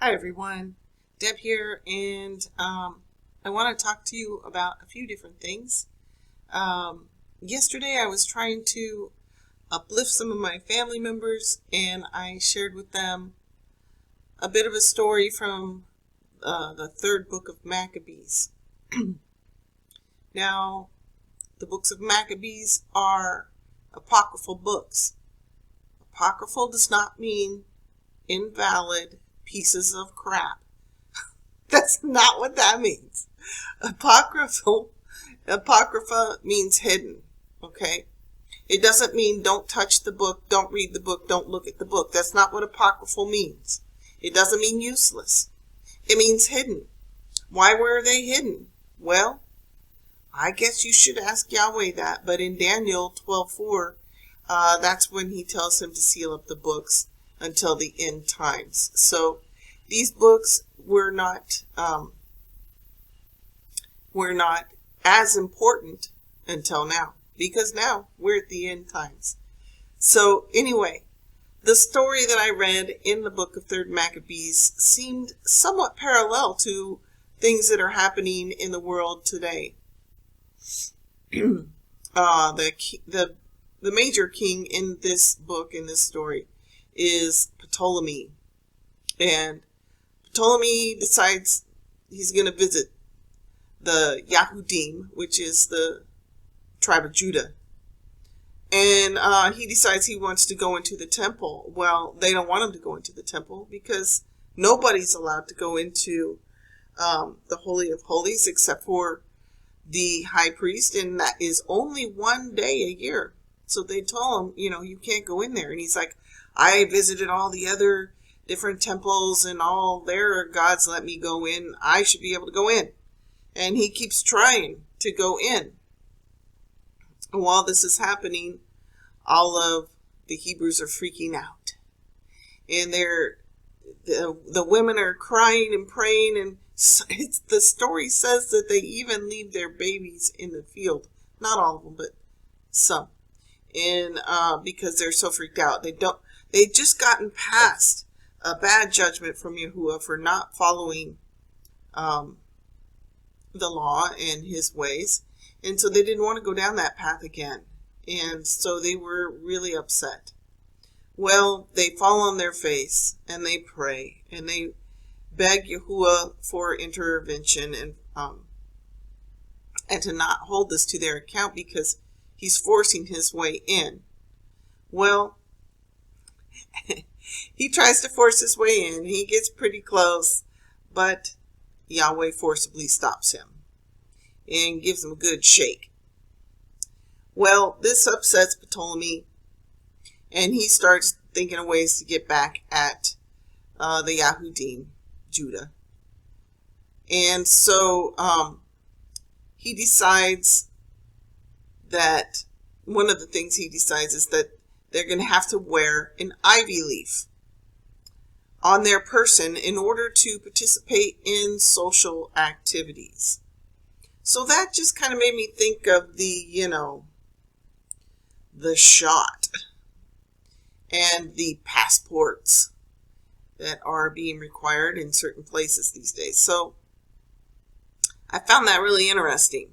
Hi everyone, Deb here, and I want to talk to you about a few different things. Yesterday I was trying to uplift some of my family members, and I shared with them a bit of a story from the third book of Maccabees. Now, the books of Maccabees are apocryphal books. Apocryphal does not mean invalid pieces of crap. That's not what that means. Apocrypha means hidden, okay? It doesn't mean don't touch the book, don't read the book, don't look at the book. That's not what apocryphal means. It doesn't mean useless. It means hidden. Why were they hidden? Well, I guess you should ask Yahweh that, but in Daniel 12:4, that's when he tells him to seal up the books until the end times. So these books were not as important until now, because now we're at the end times. So anyway, the story that I read in the book of 3rd Maccabees seemed somewhat parallel to things that are happening in the world today. The major king in this book, in this story, is Ptolemy. And Ptolemy decides he's going to visit the Yahudim, which is the tribe of Judah. And he decides he wants to go into the temple. Well, they don't want him to go into the temple because nobody's allowed to go into the Holy of Holies except for the high priest, and that is only one day a year. So they told him, you can't go in there. And he's like, I visited all the other different temples and all their gods let me go in. I should be able to go in. And he keeps trying to go in. And while this is happening, all of the Hebrews are freaking out. And the women are crying and praying, and the story says that they even leave their babies in the field. Not all of them, but some. And because they're so freaked out. They'd just gotten past a bad judgment from Yahuwah for not following the law and his ways. And so they didn't want to go down that path again. And so they were really upset. Well, they fall on their face and they pray and they beg Yahuwah for intervention and to not hold this to their account because he's forcing his way in. Well, he tries to force his way in. He gets pretty close, but Yahweh forcibly stops him and gives him a good shake. Well, this upsets Ptolemy, and he starts thinking of ways to get back at the Yahudim, Judah. And so he decides that one of the things he decides is that they're going to have to wear an ivy leaf on their person in order to participate in social activities. So that just kind of made me think of the shot and the passports that are being required in certain places these days. So I found that really interesting.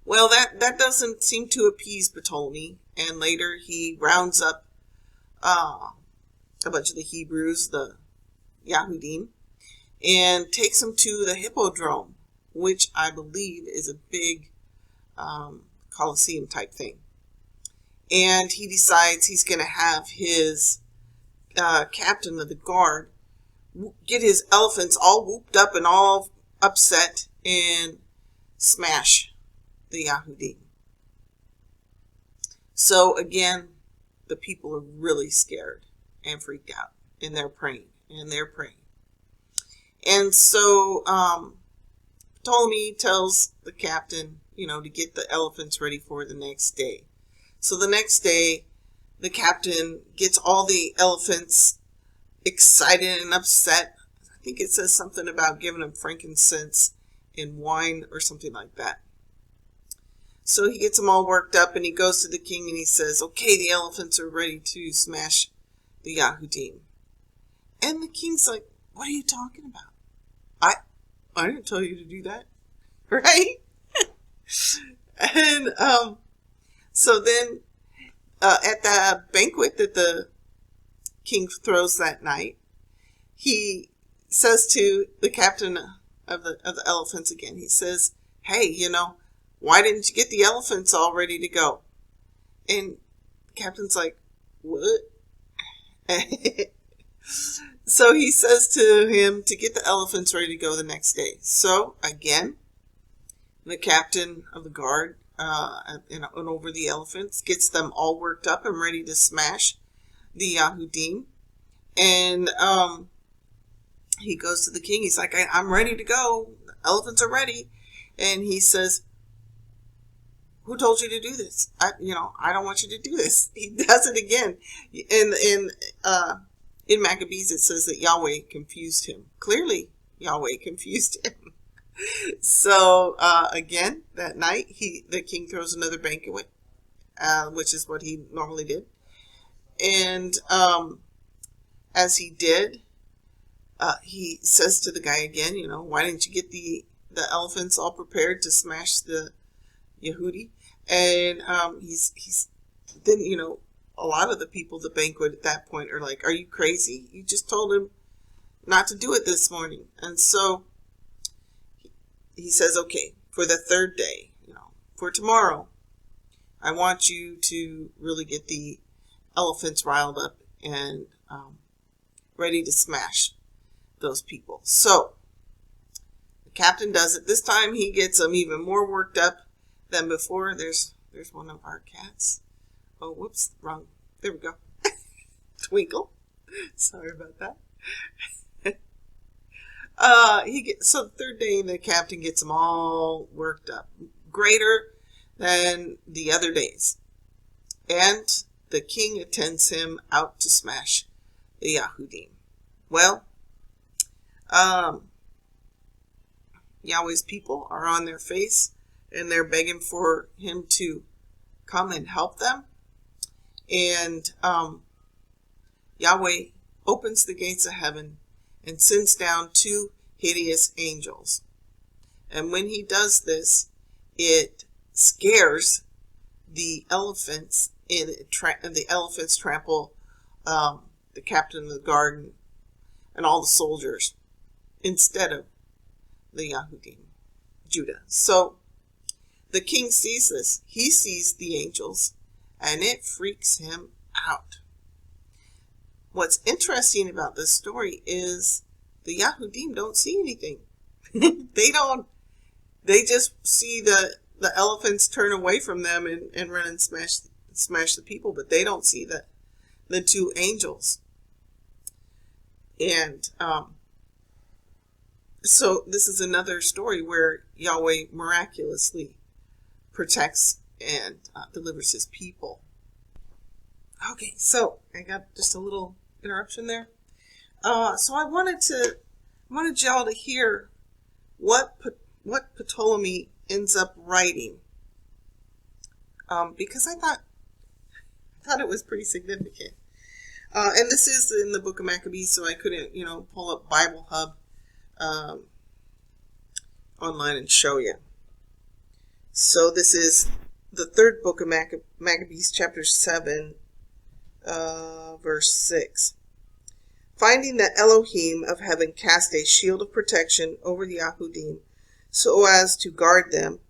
Well, that doesn't seem to appease Ptolemy, and later he rounds up a bunch of the Hebrews, the Yahudim, and takes them to the Hippodrome, which I believe is a big Colosseum type thing. And he decides he's going to have his captain of the guard get his elephants all whooped up and all upset and smash the Yahudim. So again, the people are really scared and freaked out, and they're praying. And so Ptolemy tells the captain, to get the elephants ready for the next day. So the next day, the captain gets all the elephants excited and upset. I think it says something about giving them frankincense and wine or something like that. So he gets them all worked up, and he goes to the king and he says, okay, the elephants are ready to smash the Yahudim. And the king's like, What are you talking about? I didn't tell you to do that. Right? And so then at the banquet that the king throws that night, he says to the captain of the elephants again, he says, hey, why didn't you get the elephants all ready to go? And the captain's like, what? So he says to him to get the elephants ready to go the next day. So again, the captain of the guard and over the elephants gets them all worked up and ready to smash the Yahudim. And he goes to the king. He's like, I'm ready to go. The elephants are ready. And he says, who told you to do this? I don't want you to do this. He does it again. In Maccabees, it says that Yahweh confused him. Clearly, Yahweh confused him. So, again, that night, the king throws another banquet, which is what he normally did. And as he did, he says to the guy again, why didn't you get the elephants all prepared to smash the Yehudi? And he's then, a lot of the people at the banquet at that point are like, are you crazy? You just told him not to do it this morning. And so he says, okay, for the third day, for tomorrow, I want you to really get the elephants riled up and ready to smash those people. So the captain does it. This time he gets them even more worked up than before. There's one of our cats. Oh, whoops, wrong. There we go. Twinkle. Sorry about that. So the third day, the captain gets them all worked up, greater than the other days, and the king attends him out to smash the Yahudim. Well, Yahweh's people are on their face, and they're begging for him to come and help them. And Yahweh opens the gates of heaven and sends down 2 hideous angels. And when he does this, it scares the elephants, and the elephants trample the captain of the guard and all the soldiers instead of the Yahudim, Judah. So the king sees this. He sees the angels, and it freaks him out. What's interesting about this story is the Yahudim don't see anything. They just see the elephants turn away from them and run and smash the people, but they don't see the 2 angels. And so this is another story where Yahweh miraculously protects and delivers his people. Okay, so I got just a little interruption there. So I wanted y'all to hear what Ptolemy ends up writing, because I thought it was pretty significant. And this is in the book of Maccabees, so I couldn't, pull up Bible Hub online and show you. So this is the 3rd book of Maccabees, chapter 7, verse 6. Finding that Elohim of heaven cast a shield of protection over the Yahudim so as to guard them,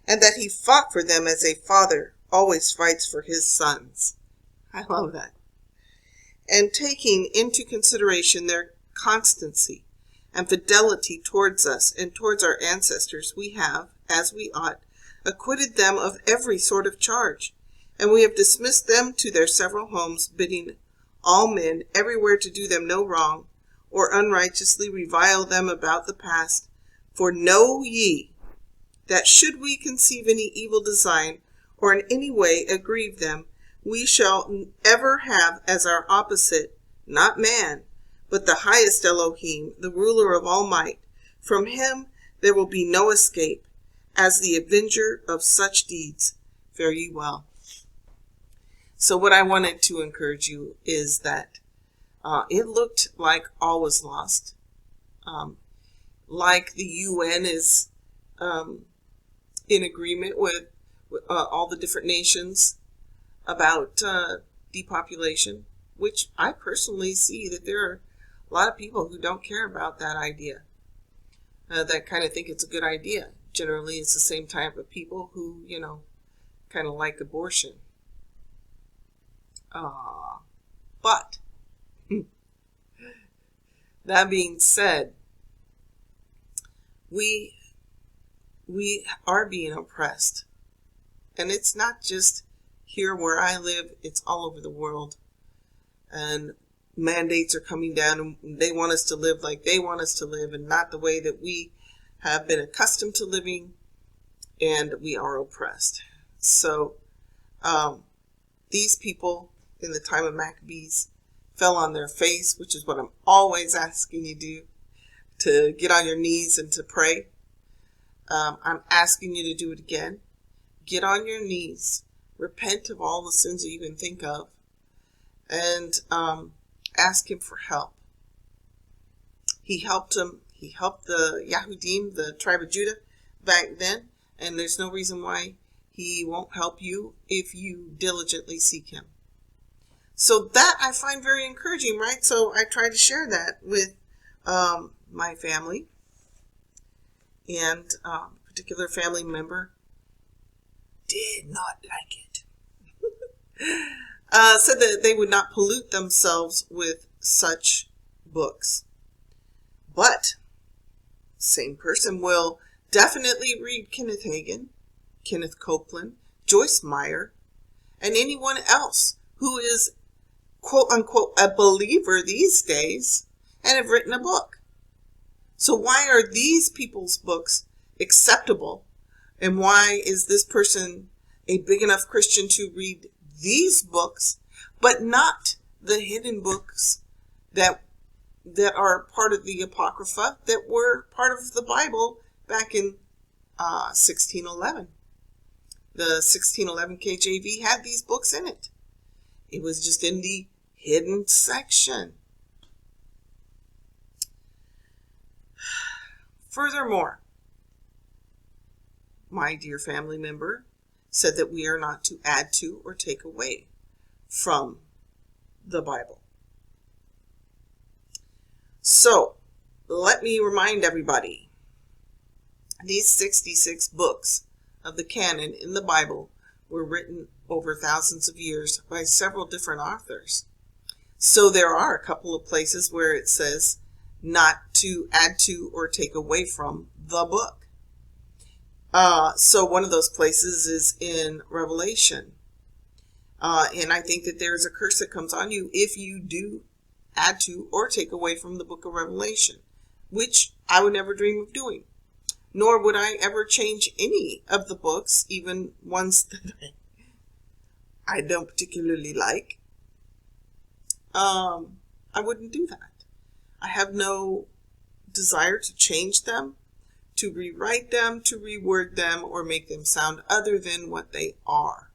and that he fought for them as a father always fights for his sons. I love that. And taking into consideration their constancy and fidelity towards us and towards our ancestors, we have, as we ought, acquitted them of every sort of charge, and we have dismissed them to their several homes, bidding all men everywhere to do them no wrong, or unrighteously revile them about the past. For know ye, that should we conceive any evil design, or in any way aggrieve them, we shall ever have as our opposite, not man, but the highest Elohim, the ruler of all might. From him there will be no escape. As the avenger of such deeds, fare ye well. So what I wanted to encourage you is that it looked like all was lost Like the UN is in agreement with all the different nations about depopulation, which I personally see that there are a lot of people who don't care about that idea, that kind of think it's a good idea. Generally, it's the same type of people who, kind of like abortion. But that being said, we are being oppressed. And it's not just here where I live, it's all over the world. And mandates are coming down, and they want us to live like they want us to live, and not the way that we have been accustomed to living, and we are oppressed. So these people in the time of Maccabees fell on their face, which is what I'm always asking you to do, to get on your knees and to pray. I'm asking you to do it again. Get on your knees, repent of all the sins that you can think of, and ask him for help. He helped them. He helped the Yahudim, the tribe of Judah, back then, and there's no reason why he won't help you if you diligently seek him. So that I find very encouraging, right? So I try to share that with my family, and a particular family member did not like it. Said that they would not pollute themselves with such books. But same person will definitely read Kenneth Hagin, Kenneth Copeland, Joyce Meyer, and anyone else who is quote unquote a believer these days and have written a book. So why are these people's books acceptable? And why is this person a big enough Christian to read these books, but not the hidden books that are part of the Apocrypha, that were part of the Bible back in 1611? The 1611 KJV had these books in it. It was just in the hidden section. Furthermore, my dear family member said that we are not to add to or take away from the Bible. So, let me remind everybody, these 66 books of the canon in the Bible were written over thousands of years by several different authors. So there are a couple of places where it says not to add to or take away from the book. So one of those places is in Revelation. And I think that there's a curse that comes on you if you do add to or take away from the book of Revelation, which I would never dream of doing. Nor would I ever change any of the books, even ones that I don't particularly like. I wouldn't do that. I have no desire to change them, to rewrite them, to reword them, or make them sound other than what they are.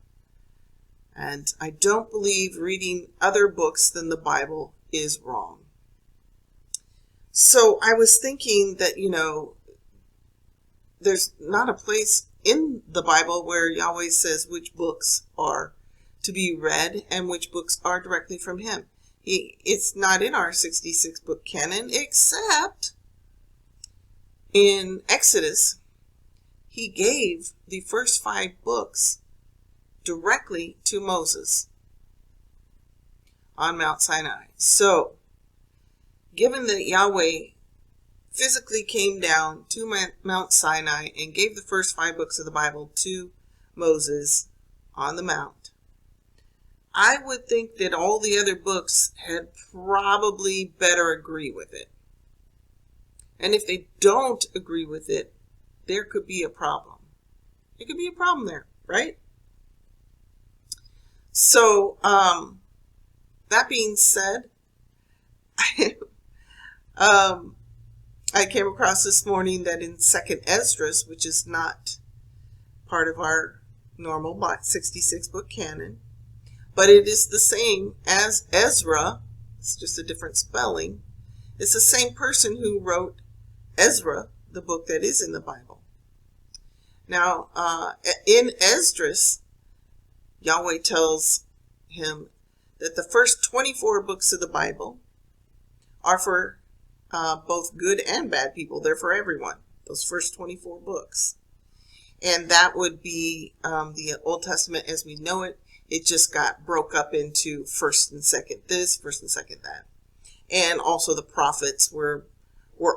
And I don't believe reading other books than the Bible is wrong. So I was thinking that, there's not a place in the Bible where Yahweh says which books are to be read and which books are directly from him. It's not in our 66 book canon, except in Exodus. He gave the first 5 books directly to Moses on Mount Sinai. So, given that Yahweh physically came down to Mount Sinai and gave the first 5 books of the Bible to Moses on the Mount, I would think that all the other books had probably better agree with it. And if they don't agree with it, there could be a problem. There could be a problem there, right? So, that being said, I came across this morning that in 2nd Esdras, which is not part of our normal 66 book canon, but it is the same as Ezra, it's just a different spelling. It's the same person who wrote Ezra, the book that is in the Bible. Now, in Esdras, Yahweh tells him that the first 24 books of the Bible are for both good and bad people. They're for everyone, those first 24 books. And that would be the Old Testament as we know it. It just got broke up into first and second this, first and second that. And also the prophets were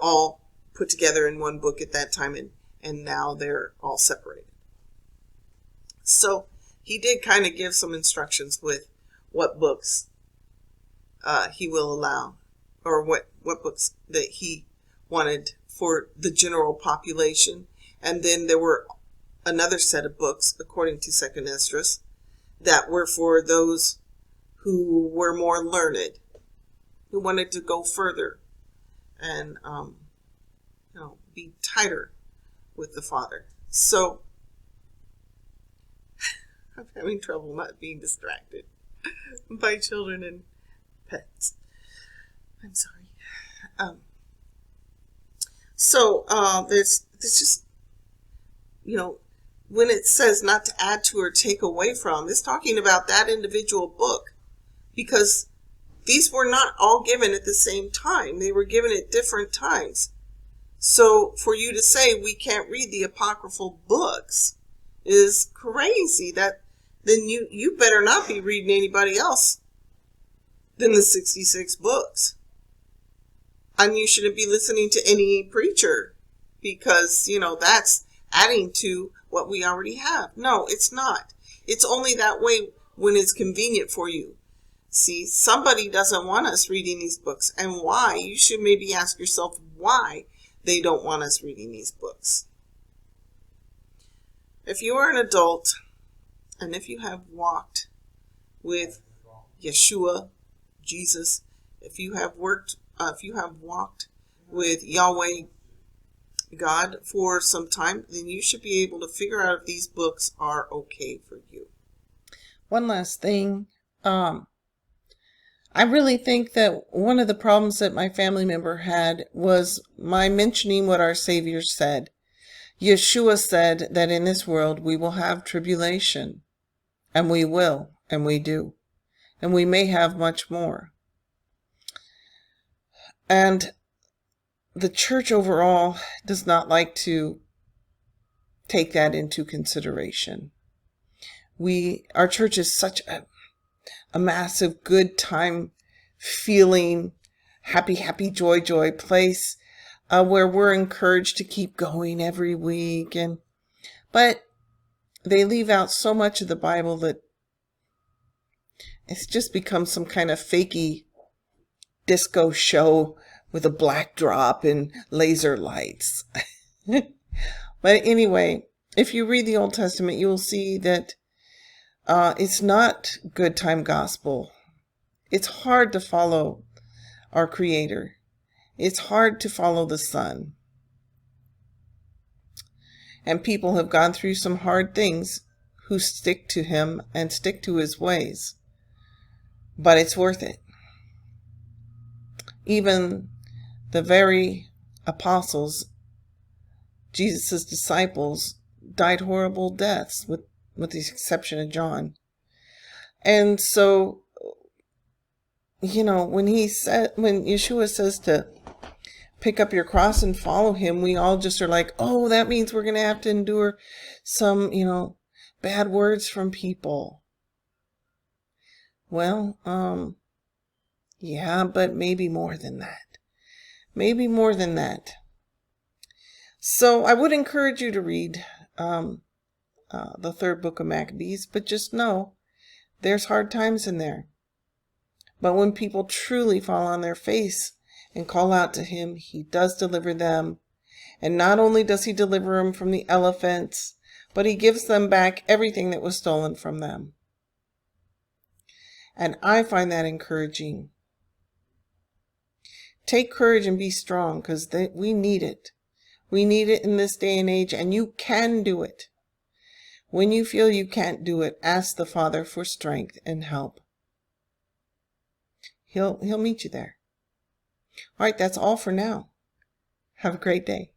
all put together in one book at that time, and now they're all separated. So he did kind of give some instructions with what books he will allow, or what books that he wanted for the general population. And then there were another set of books, according to Second Esdras, that were for those who were more learned, who wanted to go further and be tighter with the Father. So I'm having trouble not being distracted by children and pets. I'm sorry. There's just, when it says not to add to or take away from, it's talking about that individual book, because these were not all given at the same time. They were given at different times. So for you to say we can't read the apocryphal books is crazy. Then you better not be reading anybody else than the 66 books. And you shouldn't be listening to any preacher, because, that's adding to what we already have. No, it's not. It's only that way when it's convenient for you. See, somebody doesn't want us reading these books. And why? You should maybe ask yourself why they don't want us reading these books. If you are an adult, and if you have walked with Yeshua, Jesus, if you have walked with Yahweh, God, for some time, then you should be able to figure out if these books are okay for you. One last thing. I really think that one of the problems that my family member had was my mentioning what our Savior said. Yeshua said that in this world we will have tribulation. And we will, and we do. And we may have much more. And the church overall does not like to take that into consideration. Our church is such a massive good time feeling, happy, joy place, where we're encouraged to keep going every week. But they leave out so much of the Bible that it's just become some kind of fakey disco show with a black drop and laser lights. But anyway, if you read the Old Testament, you will see that it's not good time gospel. It's hard to follow our Creator. It's hard to follow the Son. And people have gone through some hard things who stick to Him and stick to His ways. But it's worth it. Even the very apostles, Jesus' disciples, died horrible deaths, with the exception of John. And so, when Yeshua says to pick up your cross and follow Him, we all just are like, oh, that means we're going to have to endure some, bad words from people. Well, yeah, but maybe more than that. Maybe more than that. So I would encourage you to read the third book of Maccabees, but just know there's hard times in there. But when people truly fall on their face and call out to Him, He does deliver them. And not only does He deliver them from the elephants, but He gives them back everything that was stolen from them. And I find that encouraging. Take courage and be strong, because we need it. We need it in this day and age, and you can do it. When you feel you can't do it, ask the Father for strength and help. He'll meet you there. All right, that's all for now. Have a great day.